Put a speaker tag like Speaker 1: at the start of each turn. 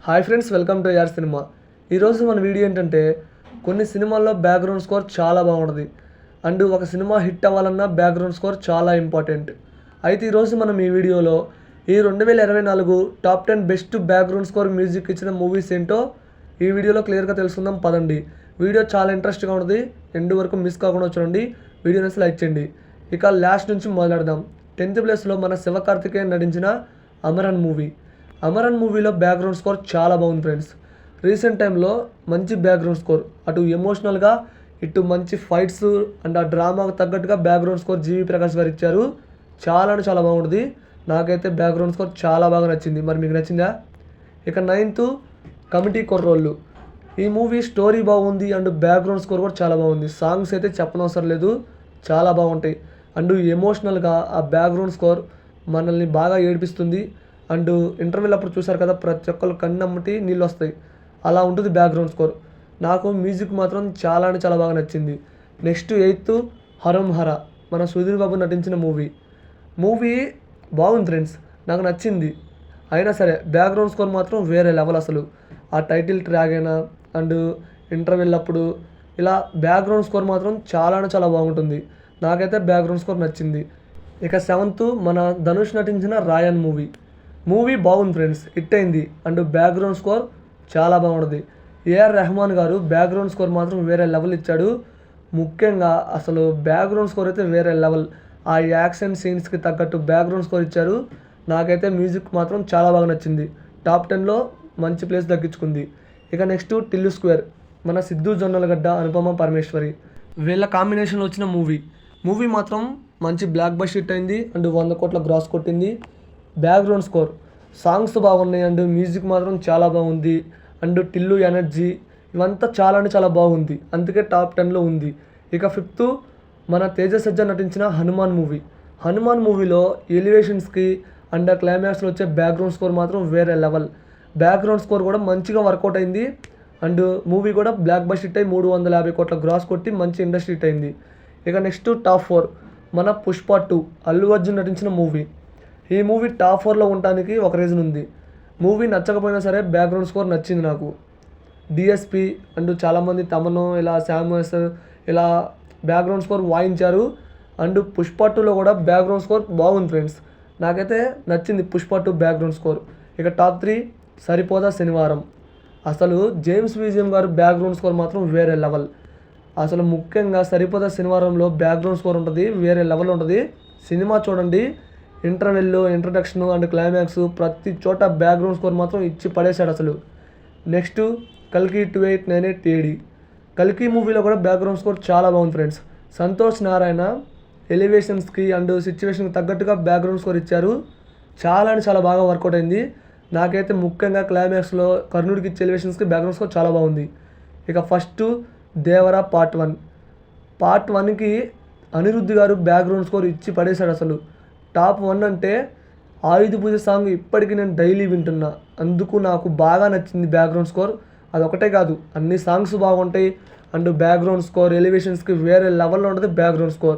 Speaker 1: Hi friends, welcome to యార్ cinema. ఈరోజు మన వీడియో ఏంటంటే కొన్ని సినిమాల్లో బ్యాక్గ్రౌండ్ స్కోర్ చాలా బాగుంటుంది. అండ్ ఒక సినిమా హిట్ అవ్వాలన్నా బ్యాక్గ్రౌండ్ స్కోర్ చాలా ఇంపార్టెంట్. అయితే ఈరోజు మనం ఈ వీడియోలో ఈ 2024 top 10 best background score music ఇచ్చిన మూవీస్ ఏంటో ఈ వీడియోలో క్లియర్గా తెలుసుకుందాం. పదండి. వీడియో చాలా ఇంట్రెస్ట్గా ఉంటుంది, ఎండ్ వరకు మిస్ కాకుండా చూడండి. వీడియోని లైక్ చేయండి. ఇక లాస్ట్ నుంచి మొదలెడదాం. 10th ప్లేస్లో మన శివకార్తికేయన్ నటించిన అమరన్ మూవీ. అమరన్ మూవీలో బ్యాక్గ్రౌండ్ స్కోర్ చాలా బాగుంది ఫ్రెండ్స్. రీసెంట్ టైంలో మంచి బ్యాక్గ్రౌండ్ స్కోర్, అటు ఎమోషనల్గా ఇటు మంచి ఫైట్స్ అండ్ ఆ డ్రామాకు తగ్గట్టుగా బ్యాక్గ్రౌండ్ స్కోర్ జీవి ప్రకాష్ గారు ఇచ్చారు. చాలా బాగుంటుంది. నాకైతే బ్యాక్గ్రౌండ్ స్కోర్ చాలా బాగా నచ్చింది. మరి మీకు నచ్చిందా? ఇక 9th కమిటీ కుర్రోళ్ళు. ఈ మూవీ స్టోరీ బాగుంది అండ్ బ్యాక్గ్రౌండ్ స్కోర్ కూడా చాలా బాగుంది. సాంగ్స్ అయితే చెప్పనవసరం లేదు, చాలా బాగుంటాయి. అండ్ ఎమోషనల్గా ఆ బ్యాక్గ్రౌండ్ స్కోర్ మనల్ని బాగా ఏడిపిస్తుంది. అండ్ ఇంటర్వెల్ అప్పుడు చూసారు కదా, ప్రతి ఒక్కరు కన్నమ్మటి నీళ్ళు వస్తాయి, అలా ఉంటుంది బ్యాక్గ్రౌండ్ స్కోర్. నాకు మ్యూజిక్ మాత్రం చాలా బాగా నచ్చింది. నెక్స్ట్ 8th హరం హర, మన సుధీర్ బాబు నటించిన మూవీ బాగుంది ఫ్రెండ్స్, నాకు నచ్చింది. అయినా సరే బ్యాక్గ్రౌండ్ స్కోర్ మాత్రం వేరే లెవెల్. అసలు ఆ టైటిల్ ట్రాక్ అయినా అండ్ ఇంటర్వెల్ అప్పుడు ఇలా బ్యాక్గ్రౌండ్ స్కోర్ మాత్రం చాలా బాగుంటుంది. నాకైతే బ్యాక్గ్రౌండ్ స్కోర్ నచ్చింది. ఇక 7th మన ధనుష్ నటించిన రాయన్ మూవీ బాగుంది ఫ్రెండ్స్, హిట్ అయింది. అండ్ బ్యాక్గ్రౌండ్ స్కోర్ చాలా బాగుంటుంది. ఏఆర్ రెహమాన్ గారు బ్యాక్గ్రౌండ్ స్కోర్ మాత్రం వేరే లెవెల్ ఇచ్చాడు. ముఖ్యంగా అసలు బ్యాక్గ్రౌండ్ స్కోర్ అయితే వేరే లెవెల్. ఆ యాక్షన్ సీన్స్కి తగ్గట్టు బ్యాక్గ్రౌండ్ స్కోర్ ఇచ్చారు. నాకైతే మ్యూజిక్ మాత్రం చాలా బాగా నచ్చింది. టాప్ 10లో మంచి ప్లేస్ దక్కించుకుంది. ఇక నెక్స్ట్ టిల్లు స్క్వేర్, మన సిద్ధు జొన్నలగడ్డ, అనుపమ పరమేశ్వరి వీళ్ళ కాంబినేషన్లో వచ్చిన మూవీ మాత్రం మంచి బ్లాక్ బస్టర్ హిట్ అయింది. అండ్ 100 కోట్ల గ్రాస్ కొట్టింది. బ్యాక్గ్రౌండ్ స్కోర్, సాంగ్స్ బాగున్నాయి అండ్ మ్యూజిక్ మాత్రం చాలా బాగుంది. అండ్ టిల్లు ఎనర్జీ ఇవంతా చాలా బాగుంది, అందుకే టాప్ 10లో ఉంది. ఇక 5th మన తేజ సజ్జా నటించిన హనుమాన్ మూవీలో ఎలివేషన్స్కి అండ్ క్లైమాక్స్లో వచ్చే బ్యాక్గ్రౌండ్ స్కోర్ మాత్రం వేరే లెవెల్. బ్యాక్గ్రౌండ్ స్కోర్ కూడా మంచిగా వర్కౌట్ అయింది. అండ్ మూవీ కూడా బ్లాక్ బస్టర్ హిట్ అయ్యి 350 కోట్ల గ్రాస్ కొట్టి మంచి ఇండస్ట్రీ హిట్ అయింది. ఇక నెక్స్ట్ టాప్ 4 మన పుష్ప 2, అల్లు అర్జున్ నటించిన ఈ మూవీ టాప్ 4లో ఉండడానికి ఒక రీజన్ ఉంది. మూవీ నచ్చకపోయినా సరే బ్యాక్గ్రౌండ్ స్కోర్ నచ్చింది నాకు. డిఎస్పి అండ్ చాలామంది తమను ఇలా శామ్యూస్ ఇలా బ్యాక్గ్రౌండ్ స్కోర్ వాయించారు. అండ్ పుష్ప 2లో కూడా బ్యాక్గ్రౌండ్ స్కోర్ బాగుంది ఫ్రెండ్స్, నాకైతే నచ్చింది పుష్ప 2 బ్యాక్గ్రౌండ్ స్కోర్. ఇక టాప్ 3 సరిపోదా శనివారం. అసలు జేమ్స్ విజిఎం గారు బ్యాక్గ్రౌండ్ స్కోర్ మాత్రం వేరే లెవెల్. అసలు ముఖ్యంగా సరిపోదా శనివారంలో బ్యాక్గ్రౌండ్ స్కోర్ ఉంటుంది, వేరే లెవెల్ ఉంటుంది. సినిమా చూడండి, ఇంటర్వెల్, ఇంట్రడక్షన్ అండ్ క్లైమాక్స్ ప్రతి చోట బ్యాక్గ్రౌండ్ స్కోర్ మాత్రం ఇచ్చి పడేశాడు అసలు. నెక్స్ట్ కల్కి 2898 ఏడి. కల్కి మూవీలో కూడా బ్యాక్గ్రౌండ్ స్కోర్ చాలా బాగుంది ఫ్రెండ్స్. సంతోష్ నారాయణ ఎలివేషన్స్కి అండ్ సిచ్యువేషన్కి తగ్గట్టుగా బ్యాక్గ్రౌండ్ స్కోర్ ఇచ్చారు. చాలా బాగా వర్కౌట్ అయింది. నాకైతే ముఖ్యంగా క్లైమాక్స్లో కర్ణుడికి ఇచ్చే ఎలివేషన్స్కి బ్యాక్గ్రౌండ్ స్కోర్ చాలా బాగుంది. ఇక ఫస్ట్ దేవరా పార్ట్ 1కి అనిరుద్ధ్ గారు బ్యాక్గ్రౌండ్ స్కోర్ ఇచ్చి పడేశాడు అసలు. టాప్ 1 అంటే ఆయుధ పూజ సాంగ్ ఇప్పటికీ నేను డైలీ వింటున్నా, అందుకు నాకు బాగా నచ్చింది బ్యాక్గ్రౌండ్ స్కోర్. అదొకటే కాదు, అన్ని సాంగ్స్ బాగుంటాయి. అండ్ బ్యాక్గ్రౌండ్ స్కోర్ ఎలివేషన్స్కి వేరే లెవెల్లో ఉంటుంది బ్యాక్గ్రౌండ్ స్కోర్.